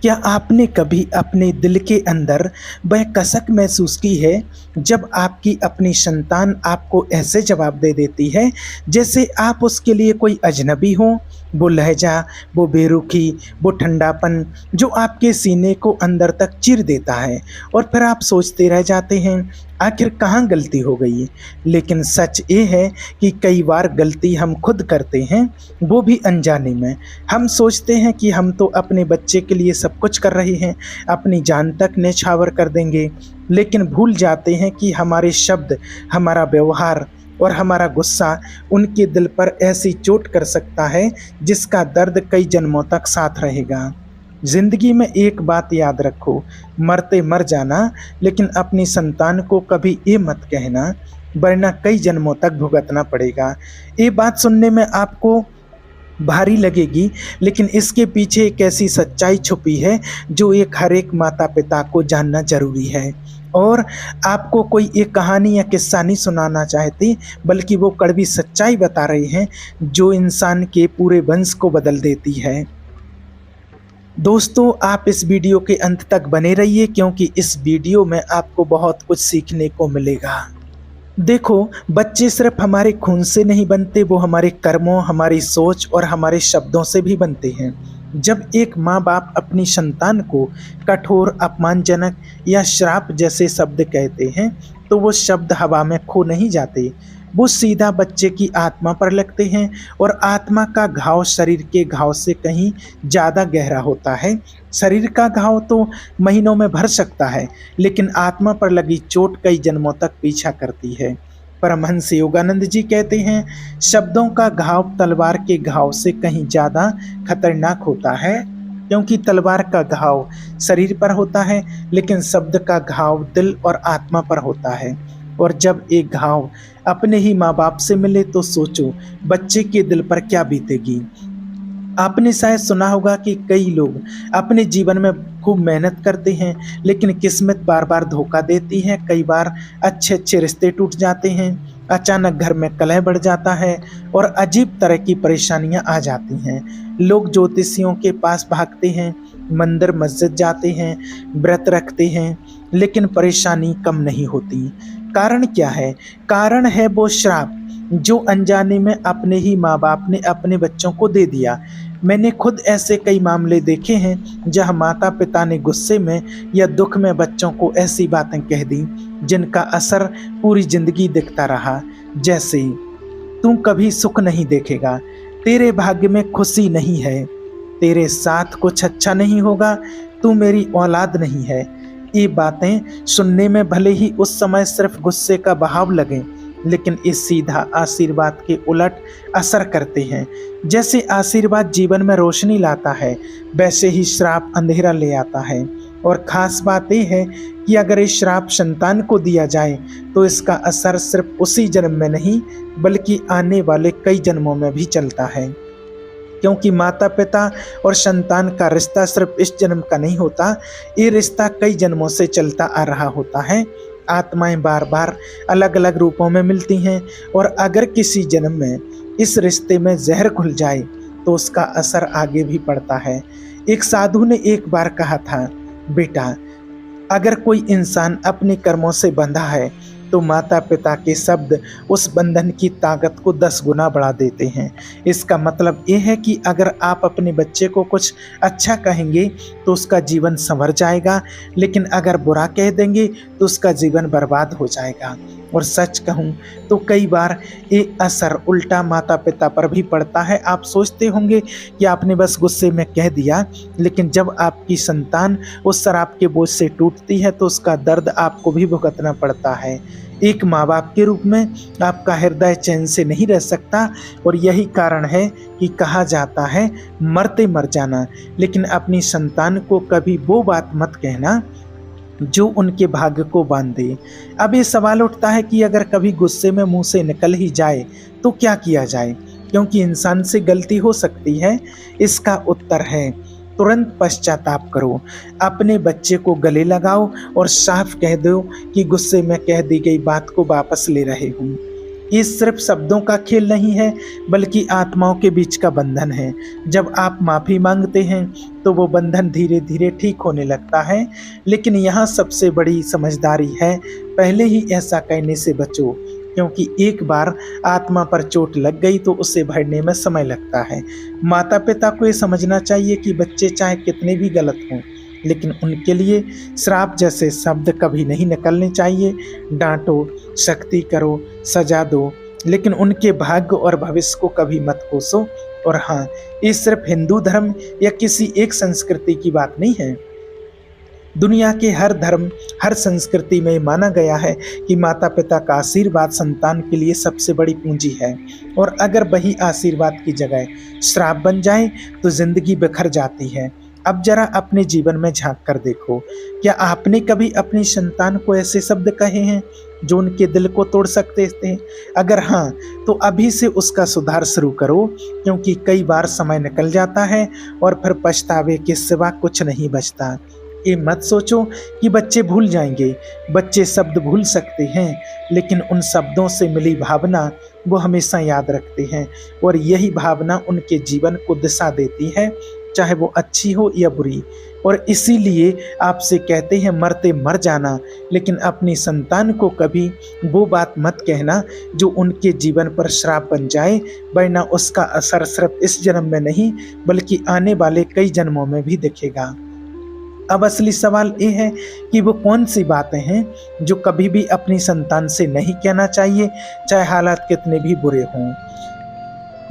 क्या आपने कभी अपने दिल के अंदर वह कसक महसूस की है जब आपकी अपनी संतान आपको ऐसे जवाब दे देती है जैसे आप उसके लिए कोई अजनबी हो? वो लहजा, वो बेरुखी, वो ठंडापन जो आपके सीने को अंदर तक चीर देता है और फिर आप सोचते रह जाते हैं आखिर कहाँ गलती हो गई। लेकिन सच ये है कि कई बार गलती हम खुद करते हैं, वो भी अनजाने में। हम सोचते हैं कि हम तो अपने बच्चे के लिए सब कुछ कर रहे हैं, अपनी जान तक न्यौछावर कर देंगे, लेकिन भूल जाते हैं कि हमारे शब्द, हमारा व्यवहार और हमारा गुस्सा उनके दिल पर ऐसी चोट कर सकता है जिसका दर्द कई जन्मों तक साथ रहेगा। जिंदगी में एक बात याद रखो, मरते मर जाना, लेकिन अपनी संतान को कभी ये मत कहना, वरना कई जन्मों तक भुगतना पड़ेगा। ये बात सुनने में आपको भारी लगेगी, लेकिन इसके पीछे एक ऐसी सच्चाई छुपी है जो एक हर एक माता पिता को जानना जरूरी है। और आपको कोई एक कहानी या किस्सा नहीं सुनाना चाहती, बल्कि वो कड़वी सच्चाई बता रहे हैं जो इंसान के पूरे वंश को बदल देती है। दोस्तों, आप इस वीडियो के अंत तक बने रहिए, क्योंकि इस वीडियो में आपको बहुत कुछ सीखने को मिलेगा। देखो, बच्चे सिर्फ हमारे खून से नहीं बनते, वो हमारे कर्मों, हमारी सोच और हमारे शब्दों से भी बनते हैं। जब एक माँ बाप अपनी संतान को कठोर, अपमानजनक या श्राप जैसे शब्द कहते हैं, तो वो शब्द हवा में खो नहीं जाते, वो सीधा बच्चे की आत्मा पर लगते हैं। और आत्मा का घाव शरीर के घाव से कहीं ज़्यादा गहरा होता है। शरीर का घाव तो महीनों में भर सकता है, लेकिन आत्मा पर लगी चोट कई जन्मों तक पीछा करती है। परमहंस योगानंद जी कहते हैं, शब्दों का घाव तलवार के घाव से कहीं ज़्यादा खतरनाक होता है, क्योंकि तलवार का घाव शरीर पर होता है, लेकिन शब्द का घाव दिल और आत्मा पर होता है। और जब एक घाव अपने ही माँ बाप से मिले तो सोचो बच्चे के दिल पर क्या बीतेगी। आपने शायद सुना होगा कि कई लोग अपने जीवन में खूब मेहनत करते हैं, लेकिन किस्मत बार बार धोखा देती है। कई बार अच्छे अच्छे रिश्ते टूट जाते हैं, अचानक घर में कलह बढ़ जाता है और अजीब तरह की परेशानियां आ जाती हैं। लोग ज्योतिषियों के पास भागते हैं, मंदिर मस्जिद जाते हैं, व्रत रखते हैं, लेकिन परेशानी कम नहीं होती। कारण क्या है? कारण है वो श्राप जो अनजाने में अपने ही माँ बाप ने अपने बच्चों को दे दिया। मैंने खुद ऐसे कई मामले देखे हैं जहाँ माता पिता ने गुस्से में या दुख में बच्चों को ऐसी बातें कह दी जिनका असर पूरी जिंदगी दिखता रहा। जैसे, तू कभी सुख नहीं देखेगा, तेरे भाग्य में खुशी नहीं है, तेरे साथ कुछ अच्छा नहीं होगा, तू मेरी औलाद नहीं है। ये बातें सुनने में भले ही उस समय सिर्फ गुस्से का बहाव लगे, लेकिन इस सीधा आशीर्वाद के उलट असर करते हैं। जैसे आशीर्वाद जीवन में रोशनी लाता है, वैसे ही श्राप अंधेरा ले आता है। और खास बात यह है कि अगर ये श्राप संतान को दिया जाए तो इसका असर सिर्फ उसी जन्म में नहीं, बल्कि आने वाले कई जन्मों में भी चलता है। क्योंकि माता पिता और संतान का रिश्ता सिर्फ इस जन्म का नहीं होता, ये रिश्ता कई जन्मों से चलता आ रहा होता है। आत्माएं बार बार अलग अलग रूपों में मिलती हैं, और अगर किसी जन्म में इस रिश्ते में जहर घुल जाए तो उसका असर आगे भी पड़ता है। एक साधु ने एक बार कहा था, बेटा, अगर कोई इंसान अपने कर्मों से बंधा है तो माता पिता के शब्द उस बंधन की ताकत को 10 गुना बढ़ा देते हैं। इसका मतलब ये है कि अगर आप अपने बच्चे को कुछ अच्छा कहेंगे तो उसका जीवन संवर जाएगा, लेकिन अगर बुरा कह देंगे तो उसका जीवन बर्बाद हो जाएगा। और सच कहूँ तो कई बार ये असर उल्टा माता पिता पर भी पड़ता है। आप सोचते होंगे कि आपने बस गुस्से में कह दिया, लेकिन जब आपकी संतान उस शराब के बोझ से टूटती है तो उसका दर्द आपको भी भुगतना पड़ता है। एक माँ बाप के रूप में आपका हृदय चैन से नहीं रह सकता, और यही कारण है कि कहा जाता है मरते मर जाना, लेकिन अपनी संतान को कभी वो बात मत कहना जो उनके भाग्य को बांध दे। अब ये सवाल उठता है कि अगर कभी गुस्से में मुंह से निकल ही जाए तो क्या किया जाए, क्योंकि इंसान से गलती हो सकती है। इसका उत्तर है, तुरंत पश्चाताप करो, अपने बच्चे को गले लगाओ और साफ कह दो कि गुस्से में कह दी गई बात को वापस ले रहे हूँ। ये सिर्फ शब्दों का खेल नहीं है, बल्कि आत्माओं के बीच का बंधन है। जब आप माफ़ी मांगते हैं तो वो बंधन धीरे धीरे ठीक होने लगता है। लेकिन यहाँ सबसे बड़ी समझदारी है, पहले ही ऐसा कहने से बचो, क्योंकि एक बार आत्मा पर चोट लग गई तो उसे भरने में समय लगता है। माता पिता को ये समझना चाहिए कि बच्चे चाहे कितने भी गलत हों, लेकिन उनके लिए श्राप जैसे शब्द कभी नहीं निकलने चाहिए। डांटो, सख्ती करो, सजा दो, लेकिन उनके भाग्य और भविष्य को कभी मत कोसो। और हाँ, ये सिर्फ हिंदू धर्म या किसी एक संस्कृति की बात नहीं है। दुनिया के हर धर्म, हर संस्कृति में माना गया है कि माता पिता का आशीर्वाद संतान के लिए सबसे बड़ी पूंजी है। और अगर वही आशीर्वाद की जगह श्राप बन जाए तो जिंदगी बिखर जाती है। अब जरा अपने जीवन में झांक कर देखो, क्या आपने कभी अपनी संतान को ऐसे शब्द कहे हैं जो उनके दिल को तोड़ सकते थे? अगर हाँ, तो अभी से उसका सुधार शुरू करो, क्योंकि कई बार समय निकल जाता है और फिर पछतावे के सिवा कुछ नहीं बचता। ये मत सोचो कि बच्चे भूल जाएंगे। बच्चे शब्द भूल सकते हैं, लेकिन उन शब्दों से मिली भावना वो हमेशा याद रखते हैं, और यही भावना उनके जीवन को दिशा देती है, चाहे वो अच्छी हो या बुरी। और इसीलिए आपसे कहते हैं, मरते मर जाना, लेकिन अपनी संतान को कभी वो बात मत कहना जो उनके जीवन पर श्राप बन जाए, वरना उसका असर सिर्फ इस जन्म में नहीं बल्कि आने वाले कई जन्मों में भी दिखेगा। अब असली सवाल ये है कि वो कौन सी बातें हैं जो कभी भी अपनी संतान से नहीं कहना चाहिए, चाहे हालात कितने भी बुरे हों।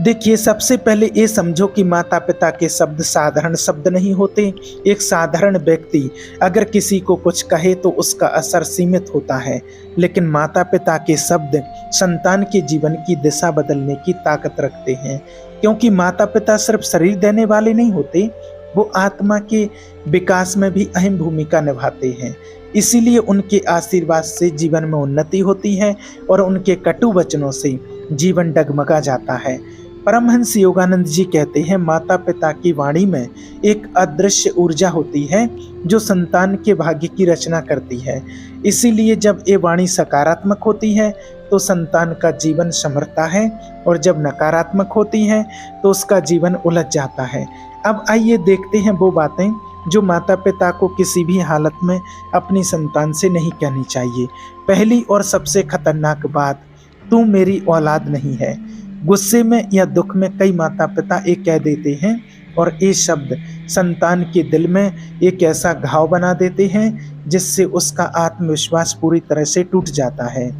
देखिए, सबसे पहले ये समझो कि माता पिता के शब्द साधारण शब्द नहीं होते। एक साधारण व्यक्ति अगर किसी को कुछ कहे तो उसका असर सीमित होता है, लेकिन माता पिता के शब्द संतान के जीवन की दिशा बदलने की ताकत रखते हैं। क्योंकि माता पिता सिर्फ शरीर देने वाले नहीं होते, वो आत्मा के विकास में भी अहम भूमिका निभाते हैं। इसीलिए उनके आशीर्वाद से जीवन में उन्नति होती है और उनके कटु वचनों से जीवन डगमगा जाता है। परमहंस योगानंद जी कहते हैं, माता पिता की वाणी में एक अदृश्य ऊर्जा होती है जो संतान के भाग्य की रचना करती है। इसीलिए जब ये वाणी सकारात्मक होती है तो संतान का जीवन संवरता है, और जब नकारात्मक होती है तो उसका जीवन उलझ जाता है। अब आइए देखते हैं वो बातें जो माता पिता को किसी भी हालत में अपनी संतान से नहीं कहनी चाहिए। पहली और सबसे खतरनाक बात, तू मेरी औलाद नहीं है। गुस्से में या दुख में कई माता पिता ये कह देते हैं, और ये शब्द संतान के दिल में एक ऐसा घाव बना देते हैं जिससे उसका आत्मविश्वास पूरी तरह से टूट जाता है।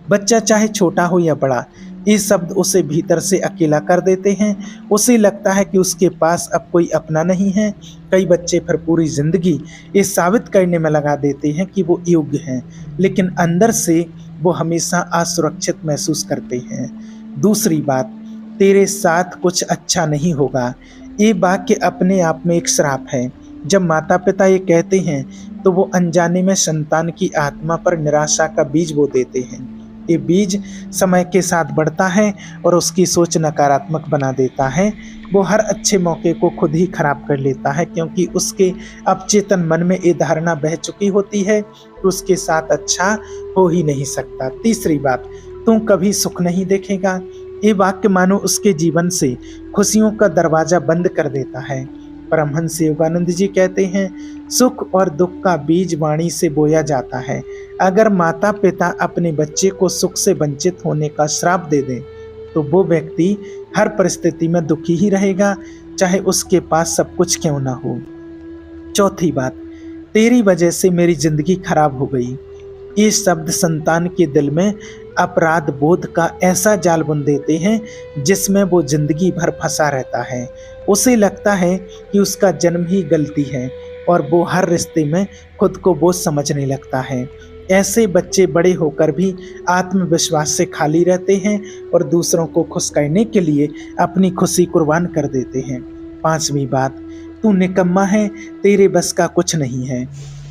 बच्चा चाहे छोटा हो या बड़ा, ये शब्द उसे भीतर से अकेला कर देते हैं। उसे लगता है कि उसके पास अब कोई अपना नहीं है। कई बच्चे फिर पूरी जिंदगी ये साबित करने में लगा देते हैं कि वो योग्य हैं, लेकिन अंदर से वो हमेशा असुरक्षित महसूस करते हैं। दूसरी बात, तेरे साथ कुछ अच्छा नहीं होगा। ये वाक्य अपने आप में एक श्राप है। जब माता पिता ये कहते हैं तो वो अनजाने में संतान की आत्मा पर निराशा का बीज बो देते हैं। ये बीज समय के साथ बढ़ता है और उसकी सोच नकारात्मक बना देता है। वो हर अच्छे मौके को खुद ही खराब कर लेता है, क्योंकि उसके अवचेतन मन में ये धारणा बह चुकी होती है कि उसके साथ अच्छा हो ही नहीं सकता। तीसरी बात, तू कभी सुख नहीं देखेगा। ये वाक्य मानो उसके जीवन से खुशियों का दरवाजा बंद कर देता है। परमहंस योगानंद जी कहते हैं, सुख और दुख का बीज वाणी से बोया जाता है। अगर माता पिता अपने बच्चे को सुख से वंचित होने का श्राप दे दें तो वो व्यक्ति हर परिस्थिति में दुखी ही रहेगा, चाहे उसके पास सब कुछ क्यों ना हो। चौथी बात, तेरी वजह से मेरी जिंदगी खराब हो गई। ये शब्द संतान के दिल में अपराध बोध का ऐसा जाल बुन देते हैं जिसमें वो जिंदगी भर फंसा रहता है। उसे लगता है कि उसका जन्म ही गलती है और वो हर रिश्ते में खुद को बोझ समझने लगता है। ऐसे बच्चे बड़े होकर भी आत्मविश्वास से खाली रहते हैं और दूसरों को खुश करने के लिए अपनी खुशी कुर्बान कर देते हैं। पांचवी बात, तू निकम्मा है, तेरे बस का कुछ नहीं है।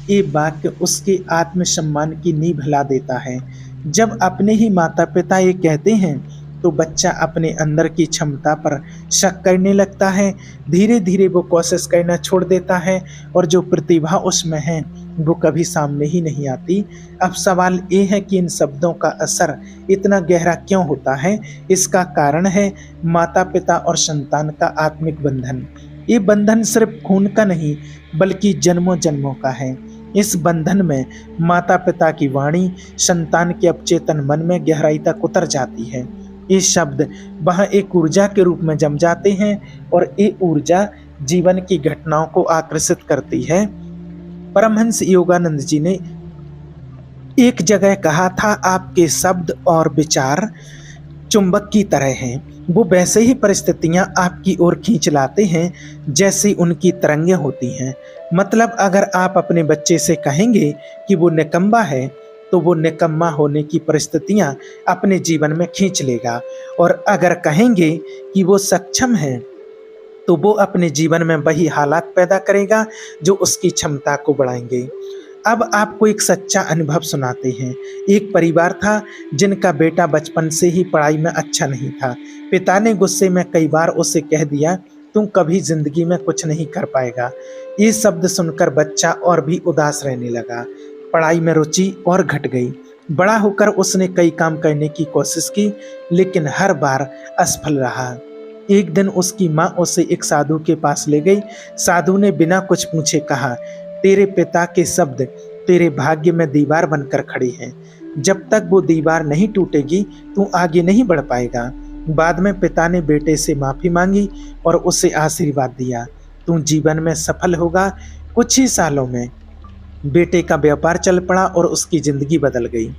ये वाक्य उसके आत्मसम्मान की नींव हिला देता है। जब अपने ही माता पिता ये कहते हैं तो बच्चा अपने अंदर की क्षमता पर शक करने लगता है। धीरे धीरे वो कोशिश करना छोड़ देता है और जो प्रतिभा उसमें है वो कभी सामने ही नहीं आती। अब सवाल ये है कि इन शब्दों का असर इतना गहरा क्यों होता है। इसका कारण है माता पिता और संतान का आत्मिक बंधन। ये बंधन सिर्फ खून का नहीं बल्कि जन्मों जन्मों का है। इस बंधन में माता पिता की वाणी संतान के अवचेतन मन में गहराई तक उतर जाती है। ये शब्द वहाँ एक ऊर्जा के रूप में जम जाते हैं और ये ऊर्जा जीवन की घटनाओं को आकर्षित करती है। परमहंस योगानंद जी ने एक जगह कहा था, आपके शब्द और विचार चुंबक की तरह हैं। वो वैसे ही परिस्थितियां आपकी ओर खींच लाते हैं जैसी उनकी तरंगें होती हैं। मतलब अगर आप अपने बच्चे से कहेंगे कि वो निकम्मा है तो वो निकम्मा होने की परिस्थितियां अपने जीवन में खींच लेगा, और अगर कहेंगे कि वो सक्षम है तो वो अपने जीवन में वही हालात पैदा करेगा जो उसकी क्षमता को बढ़ाएंगे। अब आपको एक सच्चा अनुभव सुनाते हैं। एक परिवार था जिनका बेटा बचपन से ही पढ़ाई में अच्छा नहीं था। पिता ने गुस्से में कई बार उसे कह दिया, तुम कभी जिंदगी में कुछ नहीं कर पाएगा। ये शब्द सुनकर बच्चा और भी उदास रहने लगा। पढ़ाई में रुचि और घट गई। बड़ा होकर उसने कई काम करने की कोशिश की लेकिन हर बार असफल रहा। एक दिन उसकी माँ उसे एक साधु के पास ले गई। साधु ने बिना कुछ पूछे कहा, तेरे पिता के शब्द तेरे भाग्य में दीवार बनकर खड़ी हैं। जब तक वो दीवार नहीं टूटेगी तू आगे नहीं बढ़ पाएगा। बाद में पिता ने बेटे से माफी मांगी और उसे आशीर्वाद दिया, तू जीवन में सफल होगा। कुछ ही सालों में बेटे का व्यापार चल पड़ा और उसकी जिंदगी बदल गई।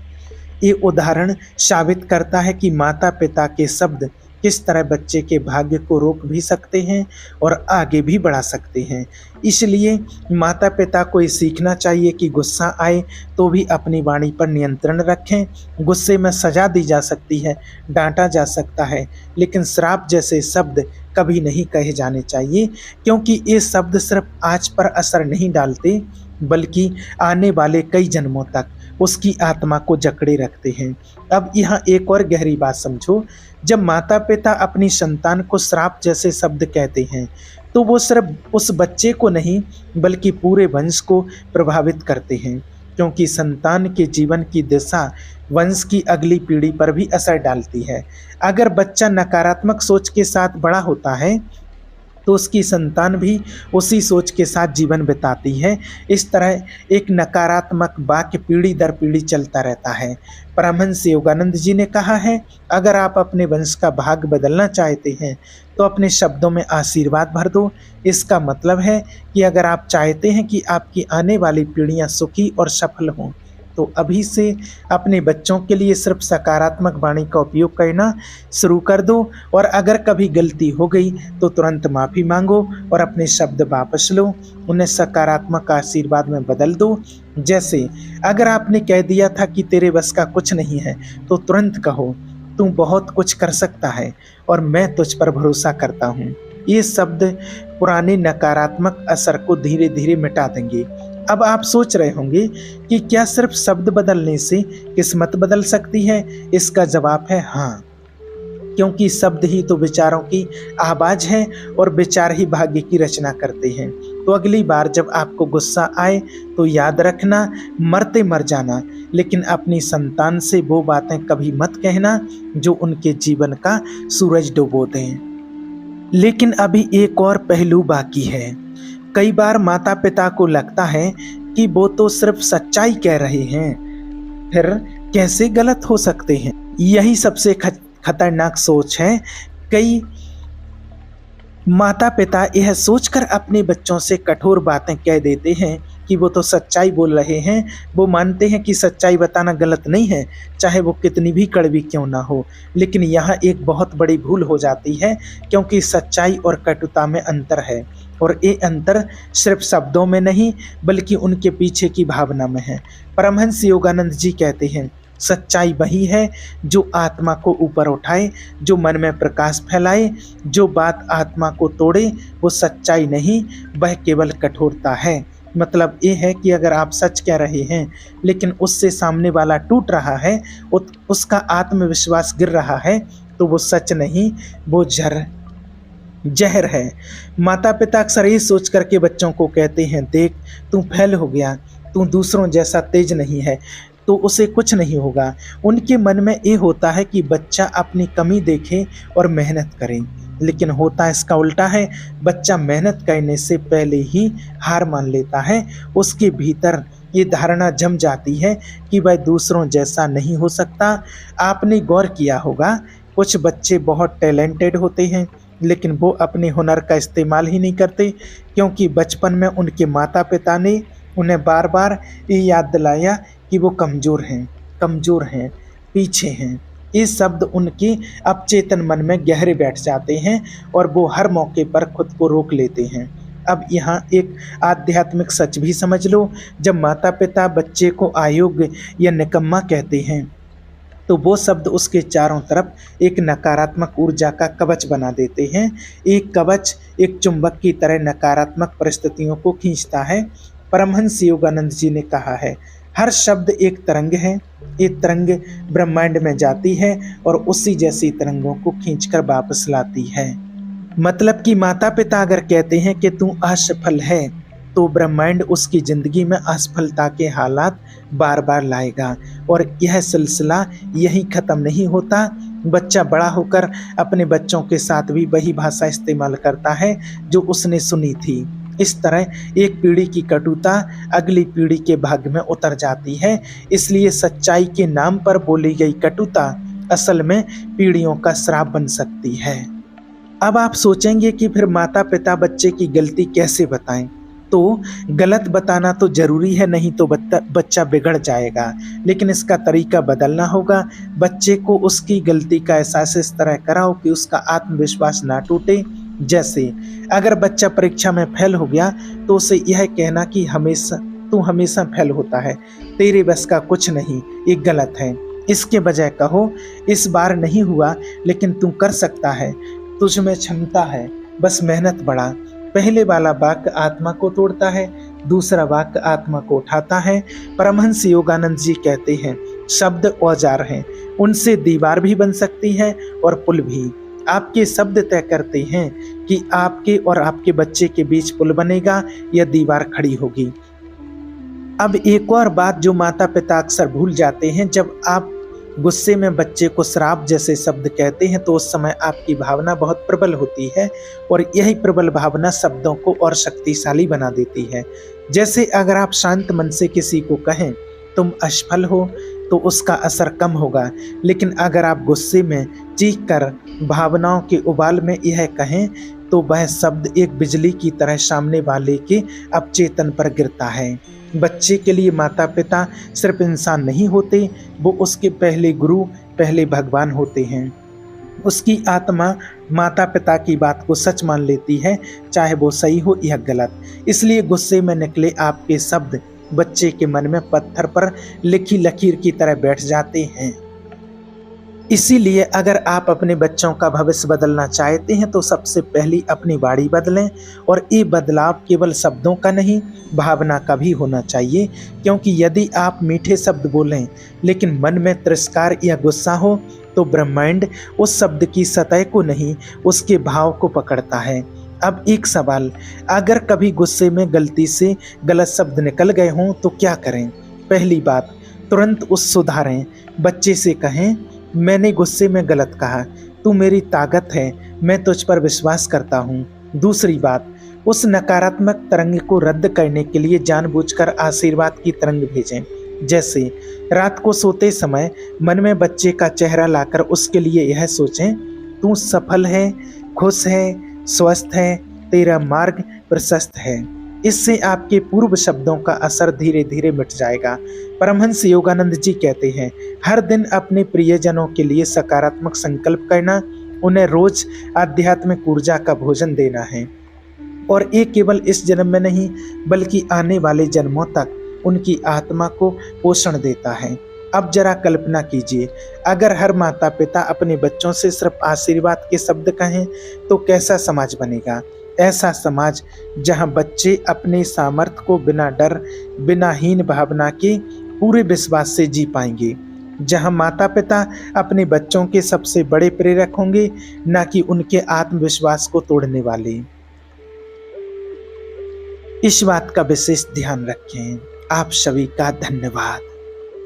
ये उदाहरण साबित करता है कि माता पिता के शब्द किस तरह बच्चे के भाग्य को रोक भी सकते हैं और आगे भी बढ़ा सकते हैं। इसलिए माता पिता को ये सीखना चाहिए कि गुस्सा आए तो भी अपनी वाणी पर नियंत्रण रखें। गुस्से में सजा दी जा सकती है, डांटा जा सकता है, लेकिन श्राप जैसे शब्द कभी नहीं कहे जाने चाहिए, क्योंकि ये शब्द सिर्फ आज पर असर नहीं डालते बल्कि आने वाले कई जन्मों तक उसकी आत्मा को जकड़े रखते हैं। अब यहाँ एक और गहरी बात समझो, जब माता पिता अपनी संतान को श्राप जैसे शब्द कहते हैं तो वो सिर्फ उस बच्चे को नहीं बल्कि पूरे वंश को प्रभावित करते हैं, क्योंकि संतान के जीवन की दिशा वंश की अगली पीढ़ी पर भी असर डालती है। अगर बच्चा नकारात्मक सोच के साथ बड़ा होता है तो उसकी संतान भी उसी सोच के साथ जीवन बिताती है। इस तरह एक नकारात्मक वाक्य पीढ़ी दर पीढ़ी चलता रहता है। परमहंस योगानंद जी ने कहा है, अगर आप अपने वंश का भाग्य बदलना चाहते हैं तो अपने शब्दों में आशीर्वाद भर दो। इसका मतलब है कि अगर आप चाहते हैं कि आपकी आने वाली पीढ़ियां सुखी और सफल हों तो अभी से अपने बच्चों के लिए सिर्फ सकारात्मक वाणी का उपयोग करना शुरू कर दो, और अगर कभी गलती हो गई तो तुरंत माफ़ी मांगो और अपने शब्द वापस लो, उन्हें सकारात्मक आशीर्वाद में बदल दो। जैसे अगर आपने कह दिया था कि तेरे बस का कुछ नहीं है तो तुरंत कहो, तू बहुत कुछ कर सकता है और मैं तुझ पर भरोसा करता हूँ। ये शब्द पुराने नकारात्मक असर को धीरे धीरे मिटा देंगे। अब आप सोच रहे होंगे कि क्या सिर्फ शब्द बदलने से किस्मत बदल सकती है? इसका जवाब है हाँ, क्योंकि शब्द ही तो विचारों की आवाज़ है और विचार ही भाग्य की रचना करते हैं। तो अगली बार जब आपको गुस्सा आए तो याद रखना, मरते मर जाना, लेकिन अपनी संतान से वो बातें कभी मत कहना जो उनके जीवन का सूरज डुबो दें। लेकिन अभी एक और पहलू बाकी है। कई बार माता पिता को लगता है कि वो तो सिर्फ सच्चाई कह रहे हैं, फिर कैसे गलत हो सकते हैं। यही सबसे खतरनाक सोच है। कई माता पिता यह सोचकर अपने बच्चों से कठोर बातें कह देते हैं कि वो तो सच्चाई बोल रहे हैं। वो मानते हैं कि सच्चाई बताना गलत नहीं है, चाहे वो कितनी भी कड़वी क्यों ना हो। लेकिन यहाँ एक बहुत बड़ी भूल हो जाती है, क्योंकि सच्चाई और कटुता में अंतर है, और ये अंतर सिर्फ शब्दों में नहीं बल्कि उनके पीछे की भावना में है। परमहंस योगानंद जी कहते हैं, सच्चाई वही है जो आत्मा को ऊपर उठाए, जो मन में प्रकाश फैलाए। जो बात आत्मा को तोड़े वो सच्चाई नहीं, वह केवल कठोरता है। मतलब ये है कि अगर आप सच कह रहे हैं लेकिन उससे सामने वाला टूट रहा है, उसका आत्मविश्वास गिर रहा है, तो वो सच नहीं, वो जहर है। माता पिता अक्सर ये सोच करके बच्चों को कहते हैं, देख तू फेल हो गया, तू दूसरों जैसा तेज नहीं है तो उसे कुछ नहीं होगा। उनके मन में ये होता है कि बच्चा अपनी कमी देखे और मेहनत करे, लेकिन होता इसका उल्टा है। बच्चा मेहनत करने से पहले ही हार मान लेता है। उसके भीतर ये धारणा जम जाती है कि वह दूसरों जैसा नहीं हो सकता। आपने गौर किया होगा, कुछ बच्चे बहुत टैलेंटेड होते हैं लेकिन वो अपने हुनर का इस्तेमाल ही नहीं करते, क्योंकि बचपन में उनके माता पिता ने उन्हें बार बार ये याद दिलाया कि वो कमज़ोर हैं, पीछे हैं। ये शब्द उनके अवचेतन मन में गहरे बैठ जाते हैं और वो हर मौके पर खुद को रोक लेते हैं। अब यहाँ एक आध्यात्मिक सच भी समझ लो, जब माता पिता बच्चे को अयोग्य या निकम्मा कहते हैं तो वो शब्द उसके चारों तरफ एक नकारात्मक ऊर्जा का कवच बना देते हैं। एक कवच एक चुंबक की तरह नकारात्मक परिस्थितियों को खींचता है। परमहंस योगानंद जी ने कहा है, हर शब्द एक तरंग है। ये तरंग ब्रह्मांड में जाती है और उसी जैसी तरंगों को खींचकर वापस लाती है। मतलब कि माता पिता अगर कहते हैं कि तू असफल है तो ब्रह्मांड उसकी जिंदगी में असफलता के हालात बार बार लाएगा और यह सिलसिला यही खत्म नहीं होता। बच्चा बड़ा होकर अपने बच्चों के साथ भी वही भाषा इस्तेमाल करता है जो उसने सुनी थी। इस तरह एक पीढ़ी की कटुता अगली पीढ़ी के भाग्य में उतर जाती है। इसलिए सच्चाई के नाम पर बोली गई कटुता असल में पीढ़ियों का श्राप बन सकती है। अब आप सोचेंगे कि फिर माता पिता बच्चे की गलती कैसे बताएं? तो गलत बताना तो जरूरी है, नहीं तो बच्चा बिगड़ जाएगा, लेकिन इसका तरीका बदलना होगा। बच्चे को उसकी गलती का एहसास इस तरह कराओ कि उसका आत्मविश्वास ना टूटे। जैसे अगर बच्चा परीक्षा में फेल हो गया तो उसे यह कहना कि तू हमेशा फेल होता है, तेरे बस का कुछ नहीं, ये गलत है। इसके बजाय कहो, इस बार नहीं हुआ लेकिन तू कर सकता है, तुझ में क्षमता है, बस मेहनत बढ़ा। पहले वाला वाक्य आत्मा को तोड़ता है, दूसरा वाक्य आत्मा को उठाता है। परमहंस योगानंद जी कहते हैं, शब्द औजार हैं, उनसे दीवार भी बन सकती है और पुल भी। आपके शब्द तय करते हैं कि आपके और आपके बच्चे के बीच पुल बनेगा या दीवार खड़ी होगी। अब एक और बात जो माता पिता अक्सर भूल जाते हैं, जब आप गुस्से में बच्चे को श्राप जैसे शब्द कहते हैं तो उस समय आपकी भावना बहुत प्रबल होती है और यही प्रबल भावना शब्दों को और शक्तिशाली बना देती है। जैसे अगर आप शांत मन से किसी को कहें तुम असफल हो तो उसका असर कम होगा, लेकिन अगर आप गुस्से में चीख कर भावनाओं के उबाल में यह कहें तो वह शब्द एक बिजली की तरह सामने वाले के अवचेतन पर गिरता है। बच्चे के लिए माता पिता सिर्फ इंसान नहीं होते, वो उसके पहले गुरु, पहले भगवान होते हैं। उसकी आत्मा माता पिता की बात को सच मान लेती है, चाहे वो सही हो या गलत। इसलिए गुस्से में निकले आपके शब्द बच्चे के मन में पत्थर पर लिखी लकीर की तरह बैठ जाते हैं। इसीलिए अगर आप अपने बच्चों का भविष्य बदलना चाहते हैं तो सबसे पहली अपनी वाणी बदलें, और ये बदलाव केवल शब्दों का नहीं, भावना का भी होना चाहिए। क्योंकि यदि आप मीठे शब्द बोलें लेकिन मन में तिरस्कार या गुस्सा हो तो ब्रह्मांड उस शब्द की सतह को नहीं, उसके भाव को पकड़ता है। अब एक सवाल, अगर कभी गुस्से में गलती से गलत शब्द निकल गए हों तो क्या करें? पहली बात, तुरंत उस सुधारें। बच्चे से कहें, मैंने गुस्से में गलत कहा, तू मेरी ताकत है, मैं तुझ पर विश्वास करता हूँ। दूसरी बात, उस नकारात्मक तरंग को रद्द करने के लिए जानबूझकर आशीर्वाद की तरंग भेजें। जैसे रात को सोते समय मन में बच्चे का चेहरा लाकर उसके लिए यह सोचें, तू सफल है, खुश है, स्वस्थ है, तेरा मार्ग प्रशस्त है। इससे आपके पूर्व शब्दों का असर धीरे धीरे मिट जाएगा। परमहंस योगानंद जी कहते हैं, हर दिन अपने प्रियजनों के लिए सकारात्मक संकल्प करना, उन्हें रोज आध्यात्मिक ऊर्जा का भोजन देना है, और ये केवल इस जन्म में नहीं बल्कि आने वाले जन्मों तक उनकी आत्मा को पोषण देता है। अब जरा कल्पना कीजिए, अगर हर माता पिता अपने बच्चों से सिर्फ आशीर्वाद के शब्द कहें तो कैसा समाज बनेगा? ऐसा समाज जहां बच्चे अपने सामर्थ्य को बिना डर, बिना हीन भावना के पूरे विश्वास से जी पाएंगे। जहां माता पिता अपने बच्चों के सबसे बड़े प्रेरक होंगे, न कि उनके आत्मविश्वास को तोड़ने वाले। इस बात का विशेष ध्यान रखें। आप सभी का धन्यवाद।